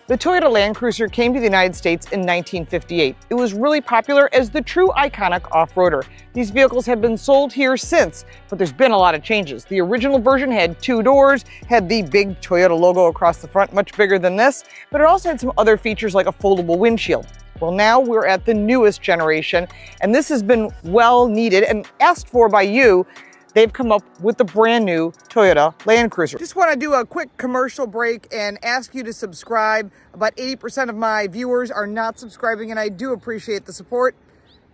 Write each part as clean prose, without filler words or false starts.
The Toyota Landcruiser came to the United States in 1958. It was really popular as the true iconic off-roader. These vehicles have been sold here since, but there's been a lot of changes. The original version had 2 doors, had the big Toyota logo across the front, much bigger than this, but it also had some other features like a foldable windshield. Well, now we're at the newest generation, and this has been well needed and asked for by you. They've come up with the brand new Toyota Landcruiser. Just want to do a quick commercial break and ask you to subscribe. About 80% of my viewers are not subscribing, and I do appreciate the support.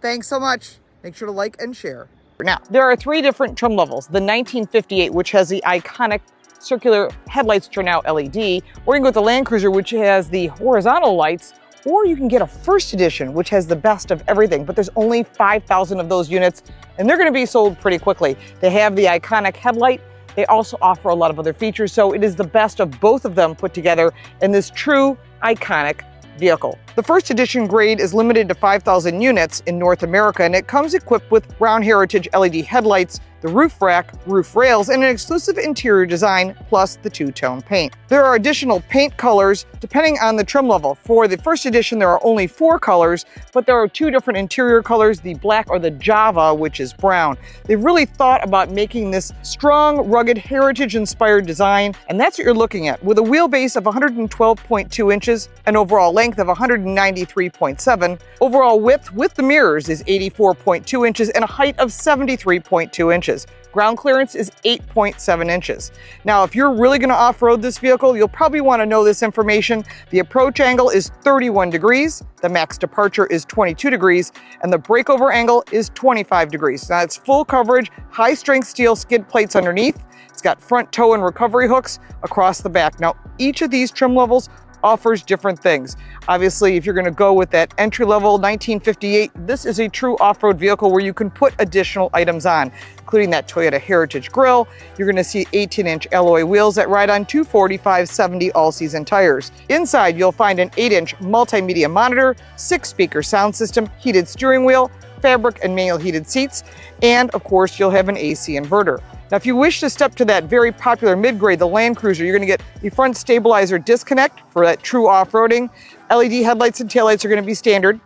Thanks so much. Make sure to like and share. Now, there are 3 different trim levels. The 1958, which has the iconic circular headlights, which are now LED, or you can go with the Landcruiser, which has the horizontal lights, or you can get a first edition, which has the best of everything, but there's only 5,000 of those units, and they're gonna be sold pretty quickly. They have the iconic headlight. They also offer a lot of other features, so it is the best of both of them put together in this true iconic vehicle. The first edition grade is limited to 5,000 units in North America, and it comes equipped with Brown Heritage LED headlights, the roof rack, roof rails, and an exclusive interior design, plus the 2-tone paint. There are additional paint colors depending on the trim level. For the first edition, there are only 4 colors, but there are 2 different interior colors, the black or the Java, which is brown. They've really thought about making this strong, rugged, heritage-inspired design, and that's what you're looking at. With a wheelbase of 112.2 inches, an overall length of 193.7, overall width with the mirrors is 84.2 inches, and a height of 73.2 inches. Ground clearance is 8.7 inches. Now, if you're really gonna off-road this vehicle, you'll probably wanna know this information. The approach angle is 31 degrees, the max departure is 22 degrees, and the breakover angle is 25 degrees. Now, it's full coverage, high-strength steel skid plates underneath. It's got front tow and recovery hooks across the back. Now, each of these trim levels offers different things. Obviously, if you're gonna go with that entry-level 1958, this is a true off-road vehicle where you can put additional items on, including that Toyota Heritage grille. You're gonna see 18-inch alloy wheels that ride on 245/70 all-season tires. Inside, you'll find an 8-inch multimedia monitor, 6-speaker sound system, heated steering wheel, fabric and manual heated seats, and of course, you'll have an AC inverter. Now, if you wish to step to that very popular mid-grade, the Landcruiser, you're gonna get the front stabilizer disconnect for that true off-roading. LED headlights and taillights are gonna be standard.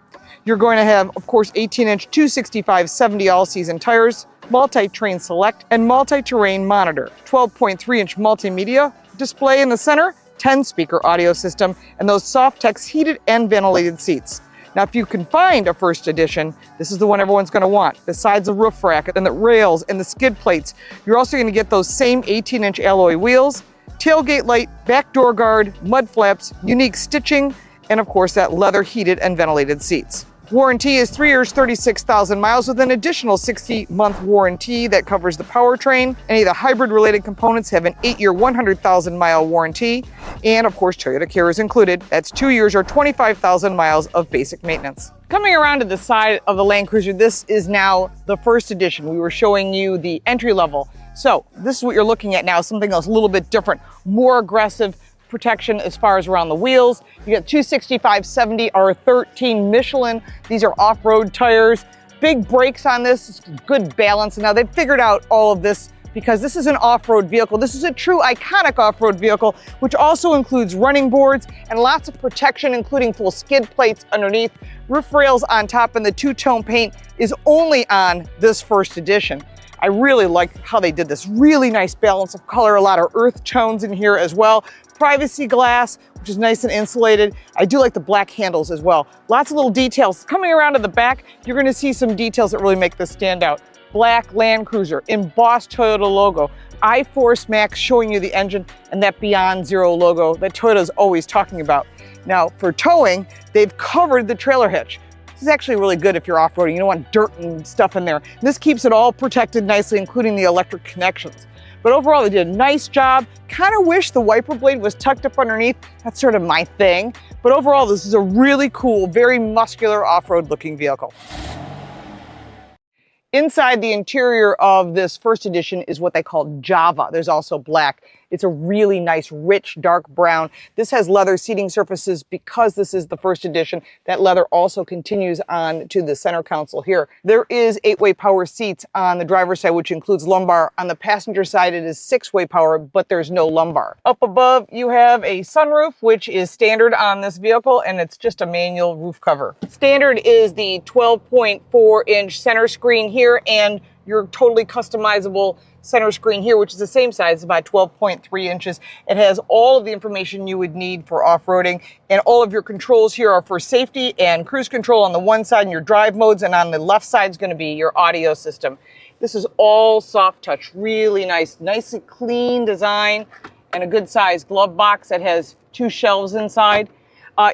You're going to have, of course, 18-inch 265/70 all-season tires, multi-terrain select, and multi-terrain monitor. 12.3-inch multimedia display in the center, 10-speaker audio system, and those Softex heated and ventilated seats. Now, if you can find a first edition, this is the one everyone's gonna want. Besides the roof rack and the rails and the skid plates, you're also gonna get those same 18-inch alloy wheels, tailgate light, back door guard, mud flaps, unique stitching, and of course that leather heated and ventilated seats. Warranty is 3 years, 36,000 miles with an additional 60-month warranty that covers the powertrain. Any of the hybrid-related components have an 8-year, 100,000-mile warranty. And of course, Toyota Care is included. That's 2 years or 25,000 miles of basic maintenance. Coming around to the side of the Landcruiser, this is now the first edition. We were showing you the entry level. So this is what you're looking at now, something else a little bit different, more aggressive protection as far as around the wheels. You got 265/70 R13 Michelin. These are off-road tires. Big brakes on this, good balance. Now they've figured out all of this because this is an off-road vehicle. This is a true iconic off-road vehicle, which also includes running boards and lots of protection, including full skid plates underneath, roof rails on top, and the 2-tone paint is only on this first edition. I really like how they did this. Really nice balance of color, a lot of earth tones in here as well. Privacy glass, which is nice and insulated. I do like the black handles as well. Lots of little details. Coming around to the back, you're gonna see some details that really make this stand out. Black Landcruiser, embossed Toyota logo, iForce Max showing you the engine, and that Beyond Zero logo that Toyota's always talking about. Now, for towing, they've covered the trailer hitch. This is actually really good if you're off-roading. You don't want dirt and stuff in there. This keeps it all protected nicely, including the electric connections. But overall, they did a nice job. Kind of wish the wiper blade was tucked up underneath. That's sort of my thing. But overall, this is a really cool, very muscular off-road looking vehicle. Inside the interior of this first edition is what they call Java. There's also black. It's a really nice, rich, dark brown. This has leather seating surfaces because this is the first edition. That leather also continues on to the center console here. There is 8-way power seats on the driver's side, which includes lumbar. On the passenger side, it is 6-way power, but there's no lumbar. Up above, you have a sunroof, which is standard on this vehicle, and it's just a manual roof cover. Standard is the 12.4-inch center screen here, and your totally customizable center screen here, which is the same size, about 12.3 inches. It has all of the information you would need for off-roading, and all of your controls here are for safety and cruise control on the one side and your drive modes, and on the left side is going to be your audio system. This is all soft touch, really nice, nicely clean design, and a good size glove box that has 2 shelves inside.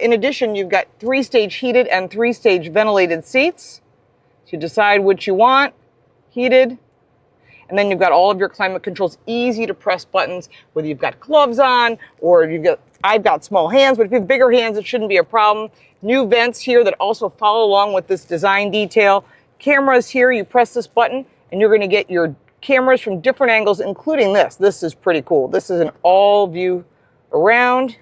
In addition, you've got 3-stage heated and 3-stage ventilated seats. So you decide which you want, heated. And then you've got all of your climate controls, easy to press buttons, whether you've got gloves on or I've got small hands, but if you have bigger hands, it shouldn't be a problem. New vents here that also follow along with this design detail. Cameras here, you press this button and you're going to get your cameras from different angles, including this. This is pretty cool. This is an all view around.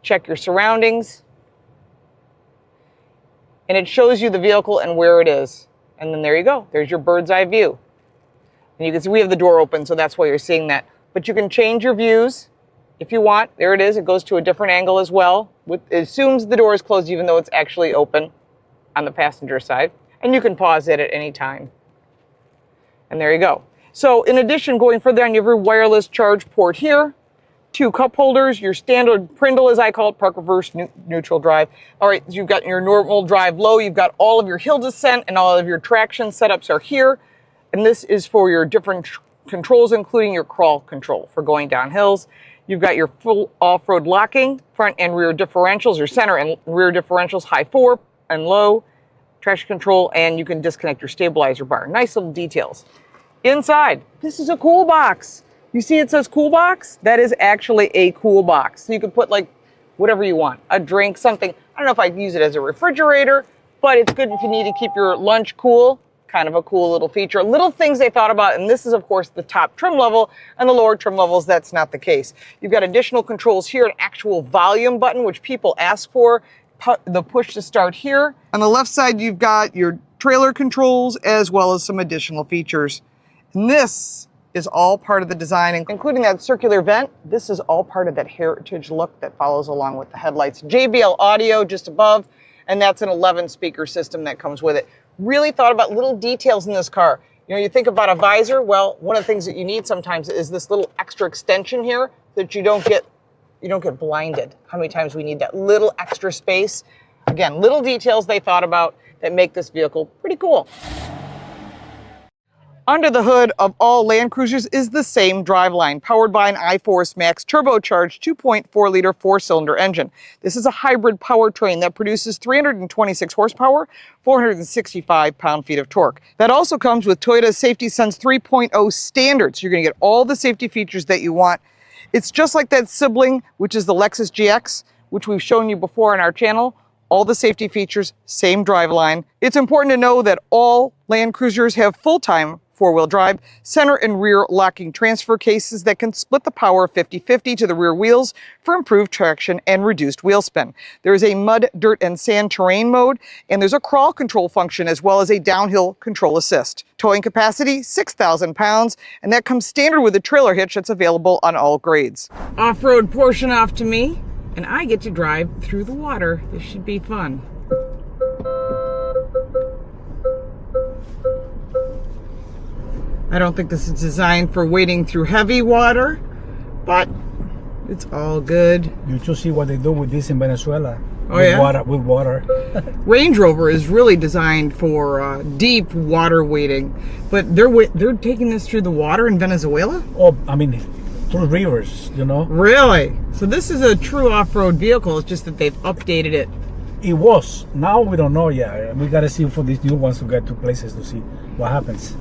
Check your surroundings. And it shows you the vehicle and where it is. And then there you go. There's your bird's eye view. And you can see we have the door open, so that's why you're seeing that. But you can change your views if you want. There it is. It goes to a different angle as well. It assumes the door is closed even though it's actually open on the passenger side. And you can pause it at any time. And there you go. So in addition, going further on, you have your wireless charge port here. 2 cup holders, your standard Prindle, as I call it, park reverse, neutral drive. All right, you've got your normal drive low, you've got all of your hill descent and all of your traction setups are here. And this is for your different controls, including your crawl control for going down hills. You've got your full off-road locking, front and rear differentials, your center and rear differentials, high 4 and low, traction control, and you can disconnect your stabilizer bar. Nice little details. Inside, this is a cool box. You see it says cool box? That is actually a cool box. So you can put like whatever you want, a drink, something. I don't know if I'd use it as a refrigerator, but it's good if you need to keep your lunch cool. Kind of a cool little feature. Little things they thought about, and this is of course the top trim level, and the lower trim levels, that's not the case. You've got additional controls here, an actual volume button, which people ask for, the push to start here. On the left side, you've got your trailer controls as well as some additional features. And this is all part of the design, including that circular vent. This is all part of that heritage look that follows along with the headlights. JBL audio just above, and that's an 11-speaker system that comes with it. Really thought about little details in this car. You know, you think about a visor. Well, one of the things that you need sometimes is this little extra extension here that you don't get blinded. How many times we need that little extra space? Again, little details they thought about that make this vehicle pretty cool. Under the hood of all Land Cruisers is the same driveline, powered by an iForce Max turbocharged 2.4-liter 4-cylinder engine. This is a hybrid powertrain that produces 326 horsepower, 465 pound-feet of torque. That also comes with Toyota's Safety Sense 3.0 standards. You're going to get all the safety features that you want. It's just like that sibling, which is the Lexus GX, which we've shown you before on our channel. All the safety features, same driveline. It's important to know that all Land Cruisers have full-time 4-wheel drive, center and rear locking transfer cases that can split the power 50-50 to the rear wheels for improved traction and reduced wheel spin. There is a mud, dirt, and sand terrain mode, and there's a crawl control function as well as a downhill control assist. Towing capacity, 6,000 pounds, and that comes standard with a trailer hitch that's available on all grades. Off-road portion off to me, and I get to drive through the water. This should be fun. I don't think this is designed for wading through heavy water, but it's all good. You should see what they do with this in Venezuela. Oh, yeah? With water. Range Rover is really designed for deep water wading, but they're taking this through the water in Venezuela? Oh, I mean, through rivers, you know? Really? So this is a true off-road vehicle, it's just that they've updated it. It was. Now we don't know yet. We gotta see for these new ones to get to places to see what happens.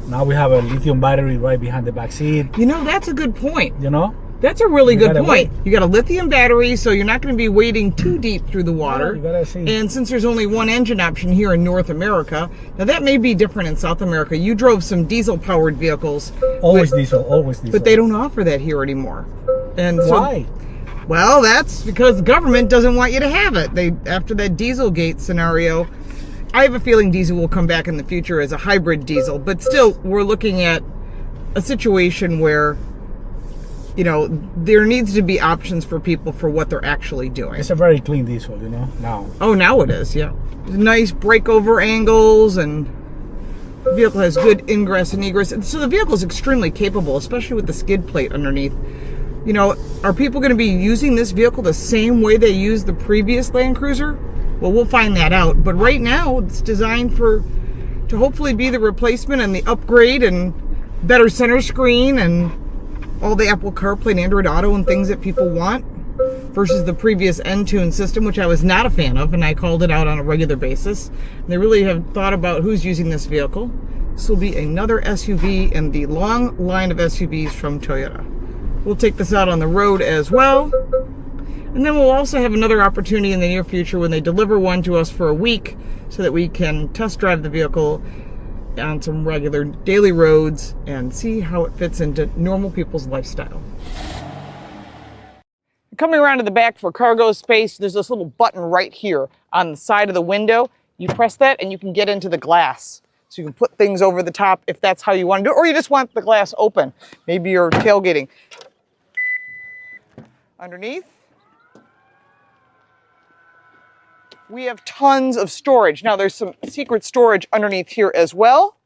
Now we have a lithium battery right behind the back seat. You know, that's a good point. You know? That's a really good point. Wait. You got a lithium battery, so you're not going to be wading too deep through the water. You gotta see. And since there's only one engine option here in North America, now that may be different in South America. You drove some diesel-powered vehicles. Always diesel. But they don't offer that here anymore. And so, why? Well, that's because the government doesn't want you to have it. After that Dieselgate scenario, I have a feeling diesel will come back in the future as a hybrid diesel. But still, we're looking at a situation where, you know, there needs to be options for people for what they're actually doing. It's a very clean diesel, you know, now. Oh, now it is, yeah. Nice breakover angles, and the vehicle has good ingress and egress. So the vehicle is extremely capable, especially with the skid plate underneath. You know, are people going to be using this vehicle the same way they used the previous Land Cruiser? Well, we'll find that out. But right now, it's designed to hopefully be the replacement and the upgrade and better center screen and all the Apple CarPlay and Android Auto and things that people want versus the previous Entune system, which I was not a fan of, and I called it out on a regular basis. And they really have thought about who's using this vehicle. This will be another SUV in the long line of SUVs from Toyota. We'll take this out on the road as well. And then we'll also have another opportunity in the near future when they deliver one to us for a week so that we can test drive the vehicle on some regular daily roads and see how it fits into normal people's lifestyle. Coming around to the back for cargo space, there's this little button right here on the side of the window. You press that and you can get into the glass. So you can put things over the top if that's how you want to do it, or you just want the glass open. Maybe you're tailgating. Underneath, we have tons of storage. Now there's some secret storage underneath here as well,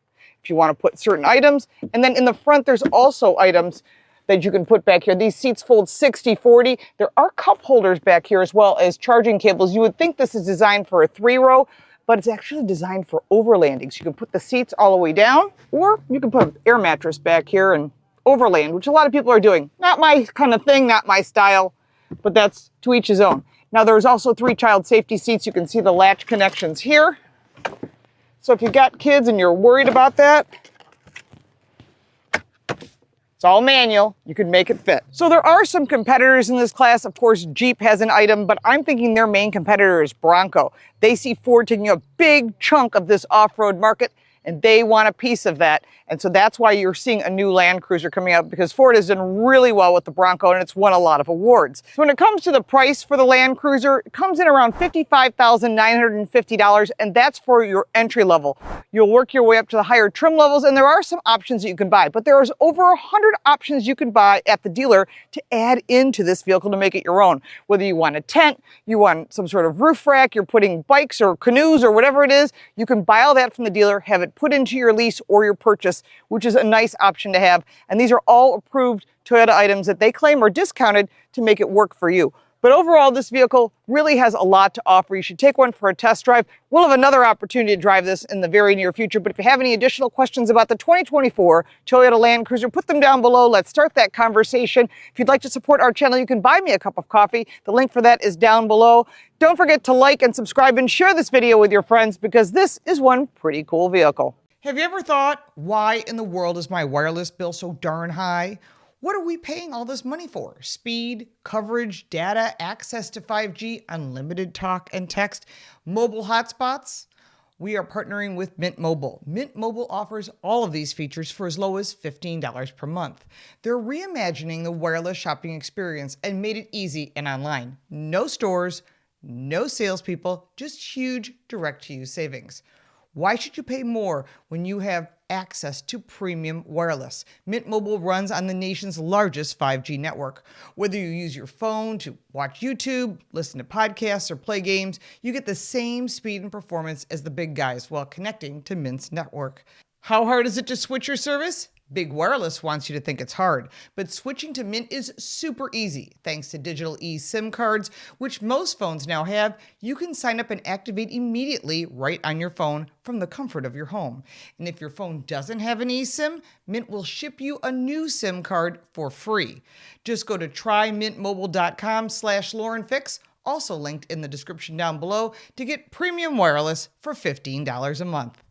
if you want to put certain items. And then in the front, there's also items that you can put back here. These seats fold 60-40. There are cup holders back here as well as charging cables. You would think this is designed for a 3-row, but it's actually designed for overlanding. So you can put the seats all the way down, or you can put an air mattress back here and overland, which a lot of people are doing. Not my kind of thing, not my style, but that's to each his own. Now there's also 3 child safety seats. You can see the latch connections here. So if you've got kids and you're worried about that, it's all manual. You can make it fit. So there are some competitors in this class. Of course, Jeep has an item, but I'm thinking their main competitor is Bronco. They see Ford taking a big chunk of this off-road market, and they want a piece of that. And so that's why you're seeing a new Land Cruiser coming out, because Ford has done really well with the Bronco and it's won a lot of awards. So when it comes to the price for the Land Cruiser, it comes in around $55,950, and that's for your entry level. You'll work your way up to the higher trim levels, and there are some options that you can buy, but there's over 100 options you can buy at the dealer to add into this vehicle to make it your own. Whether you want a tent, you want some sort of roof rack, you're putting bikes or canoes or whatever it is, you can buy all that from the dealer, have it put into your lease or your purchase, which is a nice option to have. And these are all approved Toyota items that they claim are discounted to make it work for you. But overall, this vehicle really has a lot to offer. You should take one for a test drive. We'll have another opportunity to drive this in the very near future. But if you have any additional questions about the 2024 Toyota Land Cruiser, put them down below. Let's start that conversation. If you'd like to support our channel, you can buy me a cup of coffee. The link for that is down below. Don't forget to like and subscribe and share this video with your friends, because this is one pretty cool vehicle. Have you ever thought, why in the world is my wireless bill so darn high? What are we paying all this money for? Speed, coverage, data, access to 5G, unlimited talk and text, mobile hotspots? We are partnering with Mint Mobile. Mint Mobile offers all of these features for as low as $15 per month. They're reimagining the wireless shopping experience and made it easy and online. No stores, no salespeople, just huge direct-to-you savings. Why should you pay more when you have access to premium wireless? Mint Mobile runs on the nation's largest 5G network. Whether you use your phone to watch YouTube, listen to podcasts, or play games, you get the same speed and performance as the big guys while connecting to Mint's network. How hard is it to switch your service? Big Wireless wants you to think it's hard, but switching to Mint is super easy. Thanks to digital eSIM cards, which most phones now have, you can sign up and activate immediately right on your phone from the comfort of your home. And if your phone doesn't have an eSIM, Mint will ship you a new SIM card for free. Just go to trymintmobile.com/LaurenFix, also linked in the description down below, to get premium wireless for $15 a month.